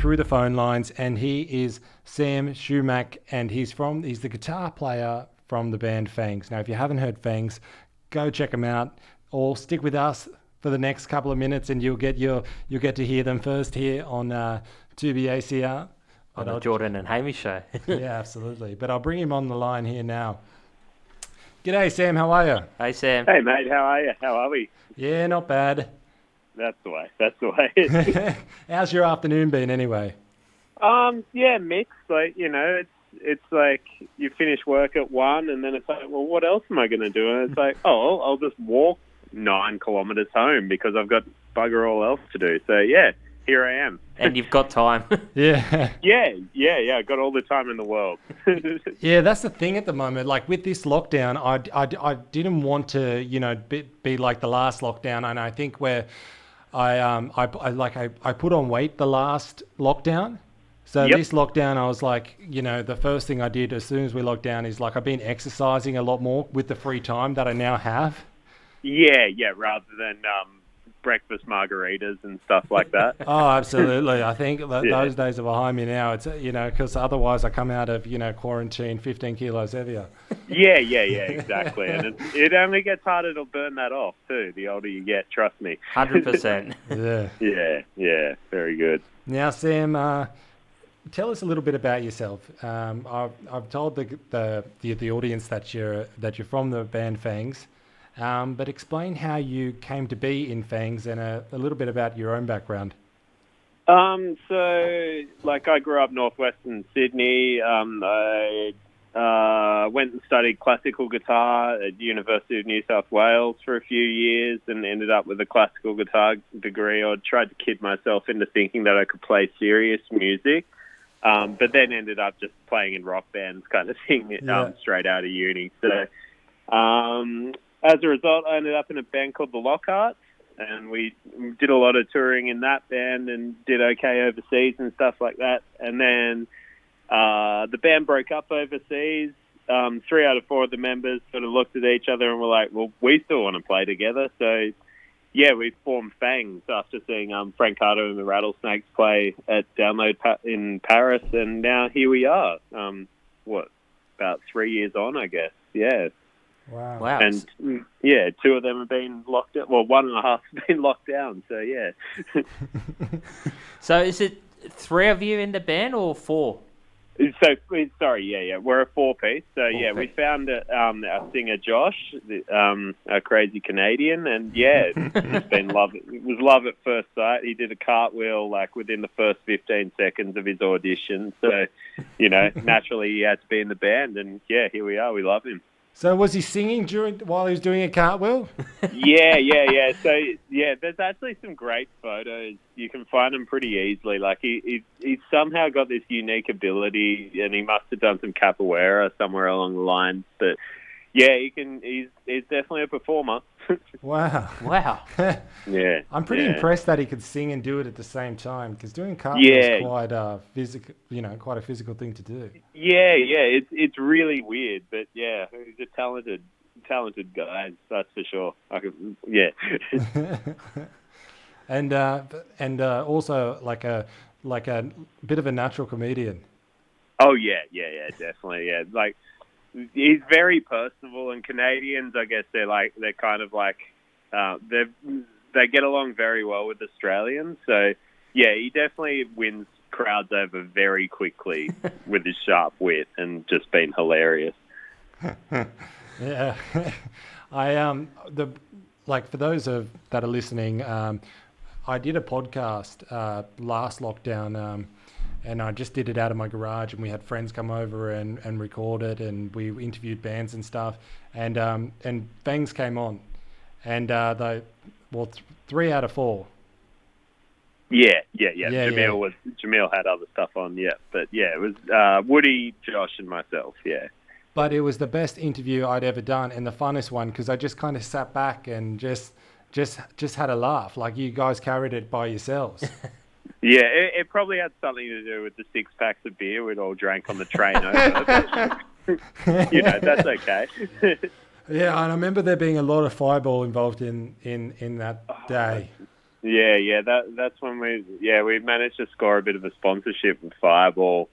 through the phone lines, and he is Sam Sheumack, and he's the guitar player from the band Fangz. Now, if you haven't heard Fangz, go check them out, or stick with us for the next couple of minutes, and you'll get to hear them first here on 2BACR. On the Jordan and Hamish show. Yeah, absolutely. But I'll bring him on the line here now. G'day, Sam. How are you? Hey, Sam. Hey, mate. How are you? How are we? Yeah, not bad. That's the way. How's your afternoon been, anyway? Yeah, mixed. Like, it's like you finish work at 1, and then it's like, well, what else am I going to do? And it's like, oh, I'll just walk 9 kilometres home because I've got bugger all else to do. So yeah, here I am. And you've got time. Yeah. Yeah. I got all the time in the world. Yeah, that's the thing at the moment. Like with this lockdown, I didn't want to, be like the last lockdown, and I think where I put on weight the last lockdown. So This lockdown, I was like, the first thing I did as soon as we locked down is like I've been exercising a lot more with the free time that I now have. Yeah, rather than breakfast margaritas and stuff like that. Oh, absolutely. I think those days are behind me now. It's, because otherwise I come out of, quarantine 15 kilos heavier. Yeah, exactly. And it only gets harder to burn that off, too, the older you get, trust me. 100%. Yeah, very good. Now, Sam, tell us a little bit about yourself. I've told the audience that you're from the band Fangz. But explain how you came to be in Fangz and a little bit about your own background. So, I grew up northwestern Sydney. I went and studied classical guitar at University of New South Wales for a few years and ended up with a classical guitar degree. I tried to kid myself into thinking that I could play serious music, but then ended up just playing in rock bands kind of thing straight out of uni. So, as a result, I ended up in a band called the Lockharts, and we did a lot of touring in that band and did okay overseas and stuff like that. And then the band broke up overseas. 3 out of 4 of the members sort of looked at each other and were like, well, we still want to play together. So, yeah, we formed Fangz after seeing Frank Carter and the Rattlesnakes play at Download in Paris, and now here we are. About 3 years on, I guess. Yeah. Wow. And, 2 of them have been locked out. Well, 1.5 have been locked down, so, yeah. So is it 3 of you in the band or 4? So, sorry, we're a 4-piece. So, we found our singer, Josh, a crazy Canadian, and, it's been love. It was love at first sight. He did a cartwheel, within the first 15 seconds of his audition. So, naturally he had to be in the band, and, here we are. We love him. So was he singing while he was doing a cartwheel? Yeah. So, there's actually some great photos. You can find them pretty easily. He's somehow got this unique ability, and he must have done some capoeira somewhere along the lines. But, he's definitely a performer. Wow. Yeah. I'm pretty impressed that he could sing and do it at the same time, because doing cartwheels is quite a physical thing to do. Yeah. It's really weird, but he's a talented guy. That's for sure. And also like a bit of a natural comedian. Oh yeah, definitely. Yeah, he's very personable, and Canadians, I guess they kind of they get along very well with Australians. So he definitely wins crowds over very quickly with his sharp wit and just being hilarious. Yeah, for those that are listening, I did a podcast last lockdown. And I just did it out of my garage, and we had friends come over and record it, and we interviewed bands and stuff. And Fangz came on, and 3 out of 4. Yeah. Jamil had other stuff on, but it was Woody, Josh, and myself. Yeah. But it was the best interview I'd ever done, and the funnest one, because I just kind of sat back and just had a laugh. Like, you guys carried it by yourselves. Yeah, it probably had something to do with the 6 packs of beer we'd all drank on the train over. But, that's okay. Yeah, and I remember there being a lot of fireball involved in that day. Yeah. That's when we managed to score a bit of a sponsorship with Fireball,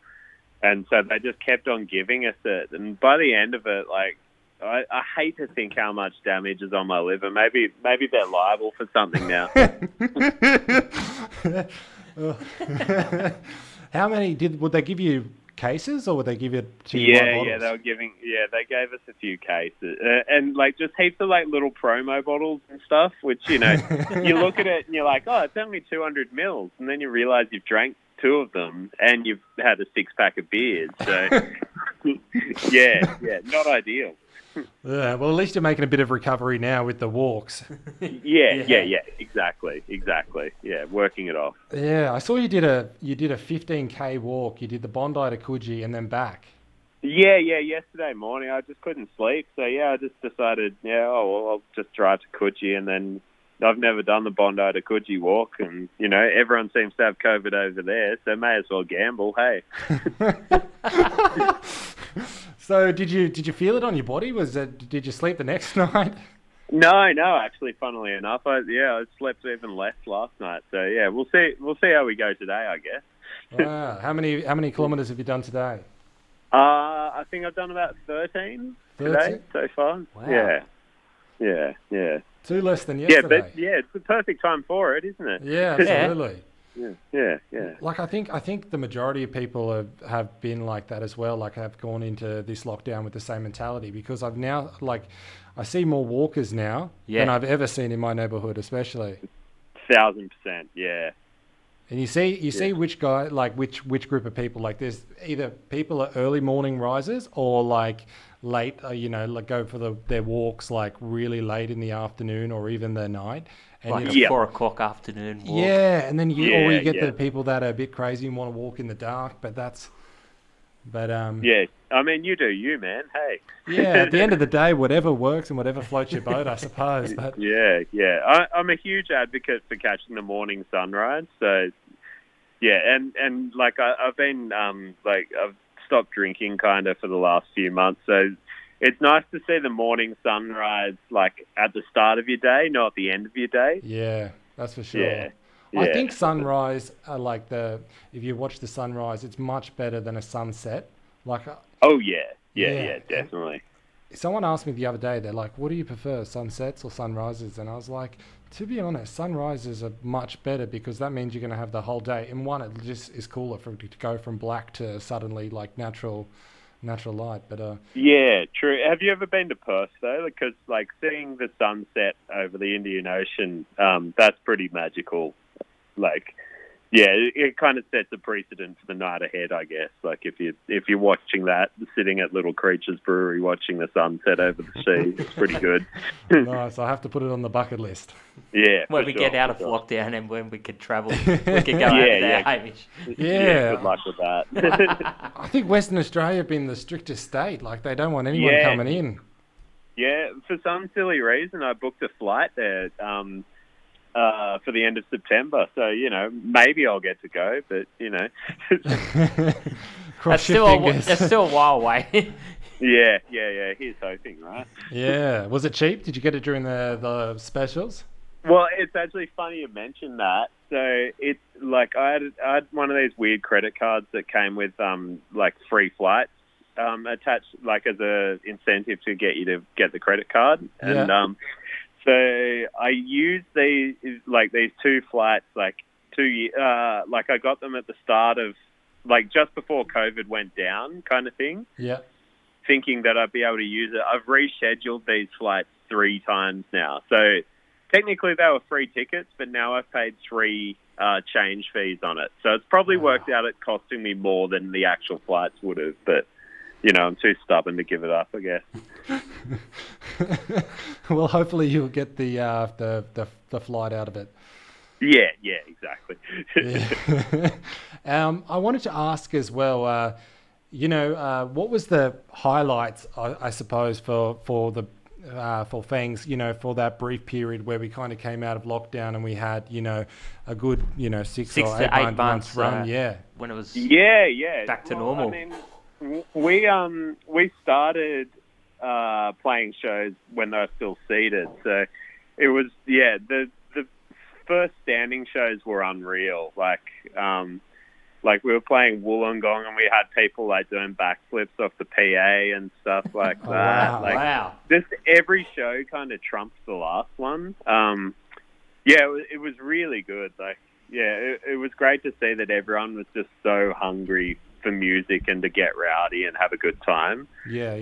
and so they just kept on giving us it. And by the end of it, like, I hate to think how much damage is on my liver. Maybe they're liable for something now. How many would they give you cases, or would they give you 2 bottles? They gave us a few cases, and like just heaps of like little promo bottles and stuff, which, you look at it and you're like, oh, it's only 200 mils, and then you realize you've drank 2 of them and you've had a 6-pack of beers. So yeah, not ideal. Yeah, well, at least you're making a bit of recovery now with the walks. Yeah, exactly. Yeah, working it off. Yeah, I saw you did a 15K walk. You did the Bondi to Coogee and then back. Yeah, yesterday morning I just couldn't sleep, so yeah, I just decided, I'll just drive to Coogee, and then I've never done the Bondi to Coogee walk, and everyone seems to have COVID over there, so may as well gamble. Hey. So did you feel it on your body? Did you sleep the next night? No, actually, funnily enough, I slept even less last night. So yeah, we'll see how we go today, I guess. Wow. How many kilometers have you done today? I think I've done about 13 today so far. Wow. Yeah. 2 less than yesterday. Yeah, it's the perfect time for it, isn't it? Yeah, absolutely. Yeah. Like I think the majority of people have been like that as well. Like have gone into this lockdown with the same mentality, because I've now I see more walkers now than I've ever seen in my neighborhood, especially. 1,000%, yeah. And you see which guy, like which group of people, like there's either people are early morning risers or like late, like go for their walks like really late in the afternoon or even the night. And like a 4 o'clock afternoon walk. Yeah, and then you get the people that are a bit crazy and want to walk in the dark, yeah, I mean, you do you, man. Hey. Yeah, at the end of the day, whatever works and whatever floats your boat, I suppose. But yeah. I'm a huge advocate for catching the morning sunrise. So yeah, and like I've been I've stopped drinking kind of for the last few months, so it's nice to see the morning sunrise like at the start of your day, not at the end of your day. Yeah, that's for sure. Yeah. I think sunrise, if you watch the sunrise, it's much better than a sunset. Oh yeah, definitely. Someone asked me the other day, they're like, what do you prefer, sunsets or sunrises? And I was like, to be honest, sunrises are much better, because that means you're going to have the whole day. And one, it just is cooler to go from black to suddenly like natural light. But yeah, true. Have you ever been to Perth though? Because like seeing the sunset over the Indian Ocean, that's pretty magical. Like, yeah, it kind of sets a precedent for the night ahead, I guess. Like if you're watching that, sitting at Little Creatures Brewery, watching the sunset over the sea, it's pretty good. Nice. I have to put it on the bucket list. Yeah. When we get out of lockdown and when we can travel, we can go over there, Hamish. Yeah. Good luck with that. I think Western Australia have been the strictest state. Like they don't want anyone coming in. Yeah, for some silly reason, I booked a flight there. For the end of September, so maybe I'll get to go, but Cross your fingers. That's still a while away. Yeah. Here's hoping, right? Yeah. Was it cheap? Did you get it during the specials? Well, it's actually funny you mentioned that. So it's like I had one of these weird credit cards that came with like free flights attached, like as a incentive to get you to get the credit card, and so I used these 2 flights, like I got them at the start of, like just before COVID went down kind of thing. Yeah. Thinking that I'd be able to use it. I've rescheduled these flights 3 times now. So technically they were free tickets, but now I've paid 3 change fees on it. So it's probably worked out at costing me more than the actual flights would have, but I'm too stubborn to give it up, I guess. Well, hopefully you'll get the flight out of it. Yeah, exactly. I wanted to ask as well, what was the highlights, I suppose, for Fangz, for that brief period where we kind of came out of lockdown and we had, a good, 6 or 8 months run. When it was back to normal. I mean, we started playing shows when they were still seated, so it was the first standing shows were unreal. Like we were playing Wollongong and we had people like doing backflips off the PA and stuff like that. Wow. Like, wow. just every show kind of trumps the last one. It was really good. Like, it was great to see that everyone was just so hungry for music and to get rowdy and have a good time. Yeah.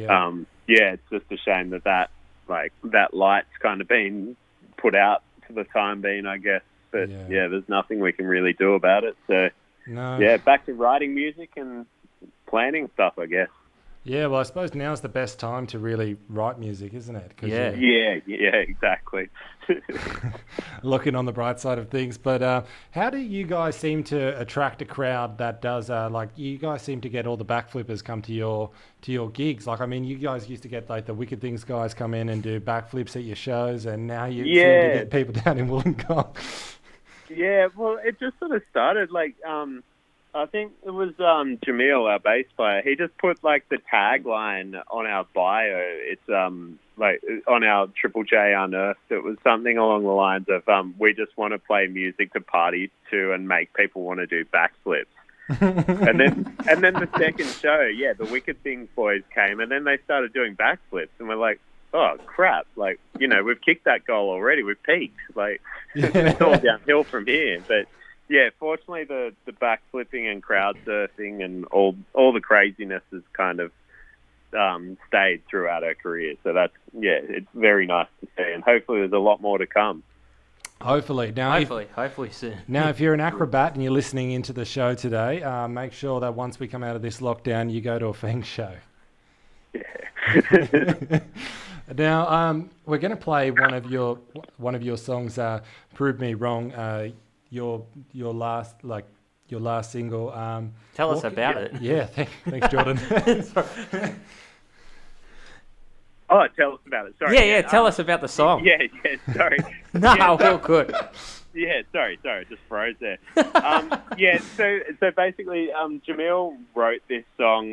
It's just a shame that light's kind of been put out for the time being, I guess. But there's nothing we can really do about it. So back to writing music and planning stuff, I guess. Yeah, well, I suppose now's the best time to really write music, isn't it? Yeah, exactly. Looking on the bright side of things. But how do you guys seem to attract a crowd that does, you guys seem to get all the backflippers come to your gigs. Like, I mean, you guys used to get, like, the Wicked Things guys come in and do backflips at your shows, and now you seem to get people down in Wollongong. Yeah, well, it just sort of started, I think it was Jamil, our bass player. He just put like the tagline on our bio. It's on our Triple J Unearthed. It was something along the lines of we just want to play music to party to and make people want to do backflips. and then the second show, the Wicked Things boys came and then they started doing backflips and we're like, oh crap! Like, we've kicked that goal already. We've peaked. Like it's all downhill from here, but. Yeah, fortunately, the backflipping and crowd surfing and all the craziness has kind of stayed throughout our career. So it's very nice to see, and hopefully there's a lot more to come. Hopefully. Now, hopefully soon. Now, if you're an acrobat and you're listening into the show today, make sure that once we come out of this lockdown, you go to a Fangz show. Yeah. Now, we're going to play one of your songs, "Prove Me Wrong." Your last single. Tell us about it. Yeah, thanks, Jordan. Oh, tell us about it. Sorry. Tell us about the song. Sorry. All good. Yeah, sorry, just froze there. So basically, Jamil wrote this song.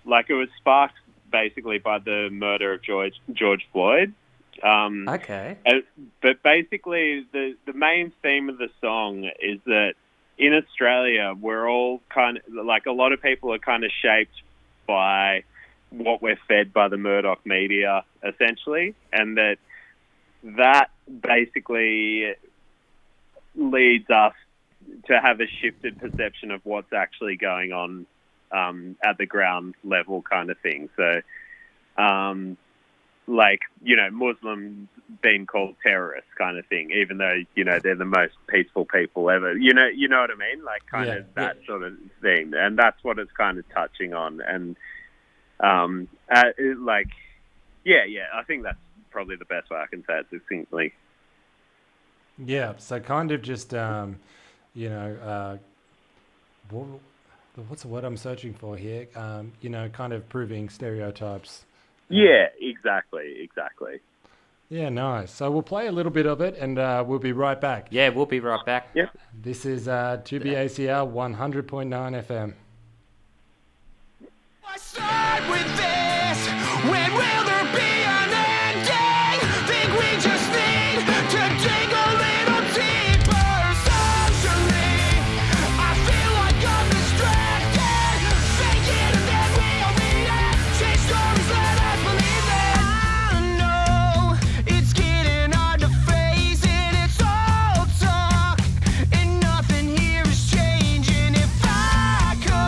It was sparked basically by the murder of George Floyd. Okay. But basically, the main theme of the song is that in Australia, we're all kind of, a lot of people are kind of shaped by what we're fed by the Murdoch media, essentially, and that basically leads us to have a shifted perception of what's actually going on at the ground level kind of thing. So, Muslims being called terrorists kind of thing, even though, they're the most peaceful people ever. You know what I mean? That sort of thing. And that's what it's kind of touching on. And, I think that's probably the best way I can say it succinctly. Yeah, so kind of just, what's the word I'm searching for here? Kind of proving stereotypes. Yeah, exactly. Yeah, nice. So we'll play a little bit of it and we'll be right back. Yeah, we'll be right back. Yep. This is 2BACR 100.9 FM. I start with this. When will there be an ending? Think we just need to dig a little deeper. Socially, I feel like I'm distracted. Fake it and then we'll read it. Change stories, let us believe it. I know it's getting hard to face it. It's all talk and nothing here is changing. If I could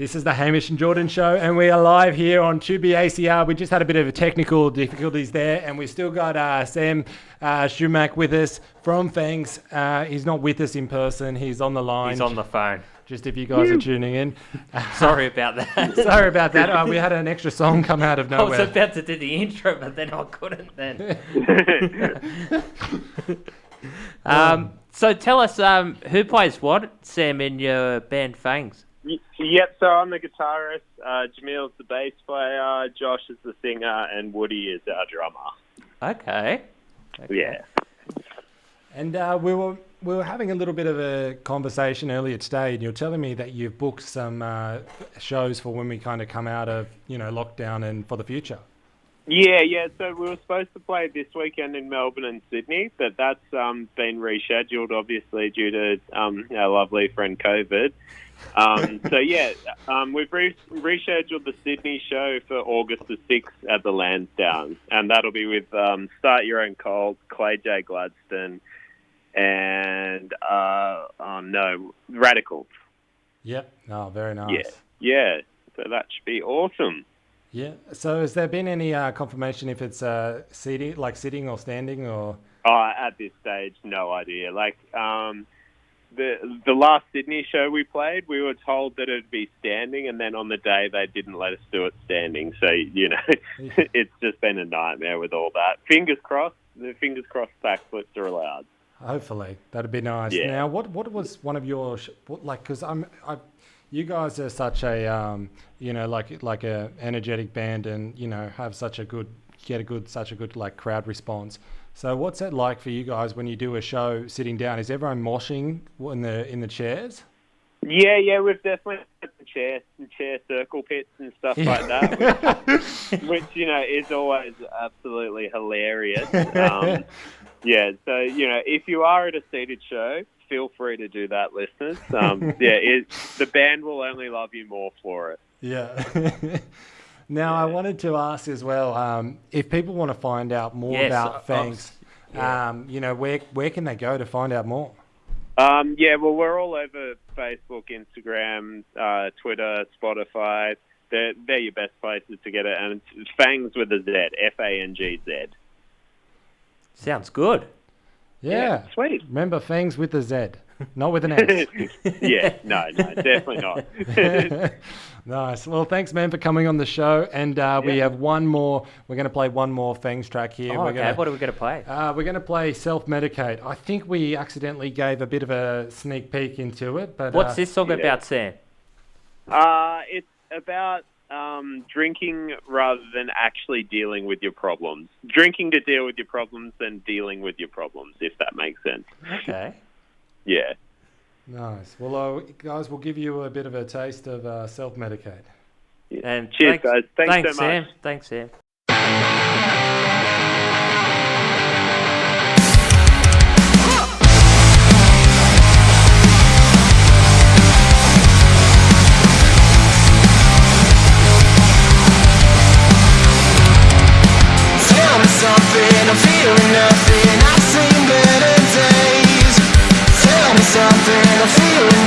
This is the Hamish and Jordan Show, and we are live here on 2BACR. We just had a bit of technical difficulties there, and we still got Sam Sheumack with us from Fangz. He's not with us in person. He's on the line. He's on the phone. Just if you guys are tuning in. Sorry about that. Sorry about that. We had an extra song come out of I nowhere. was about to do the intro, but then I couldn't then. So tell us, who plays what, Sam, in your band Fangz? Yep, so I'm the guitarist, Jamil's the bass player, Josh is the singer, and Woody is our drummer. Okay. Yeah. And we were having a little bit of a conversation earlier today, and you're telling me that you've booked some shows for when we kind of come out of, lockdown and for the future. Yeah. So we were supposed to play this weekend in Melbourne and Sydney, but that's been rescheduled, obviously, due to our lovely friend COVID. We've rescheduled the Sydney show for August the 6th at the Lansdowne, and that'll be with Start Your Own Cold, Clay J. Gladstone, and Radicals. Yep. Oh, very nice. Yeah. So that should be awesome. Yeah. So has there been any confirmation if it's sitting or standing or? At this stage, no idea. The last Sydney show we played, we were told that it'd be standing, and then on the day they didn't let us do it standing. So, it's just been a nightmare with all that. Fingers crossed backflips are allowed. Hopefully. That'd be nice. Yeah. Now, what was one of your, because you guys are such a, like a energetic band and, have such a good crowd response. So what's that like for you guys when you do a show sitting down? Is everyone moshing in the chairs? Yeah, we've definitely had the chair circle pits and stuff like that, which is always absolutely hilarious. So if you are at a seated show, feel free to do that, listeners. The band will only love you more for it. Yeah. Now, I wanted to ask as well, if people want to find out more about Fangz, where can they go to find out more? We're all over Facebook, Instagram, Twitter, Spotify. They're your best places to get it. And it's Fangz with a Z, Fangz. Sounds good. Yeah. Sweet. Remember, Fangz with a Z, not with an S. Yeah, no, definitely not. Nice. Well, thanks, man, for coming on the show. And we have one more. We're going to play one more Fangz track here. What are we going to play? We're going to play Medicate. I think we accidentally gave a bit of a sneak peek into it. But what's this song about, Sam? It's about drinking rather than actually dealing with your problems. Drinking to deal with your problems and dealing with your problems, if that makes sense. Okay. Yeah. Nice. Well, guys, we'll give you a bit of a taste of Self-Medicate. And cheers, guys. Thanks so much. Thanks, Sam. Tell me something, I'm feeling nothing. I've seen better days. Tell me something, I'm feeling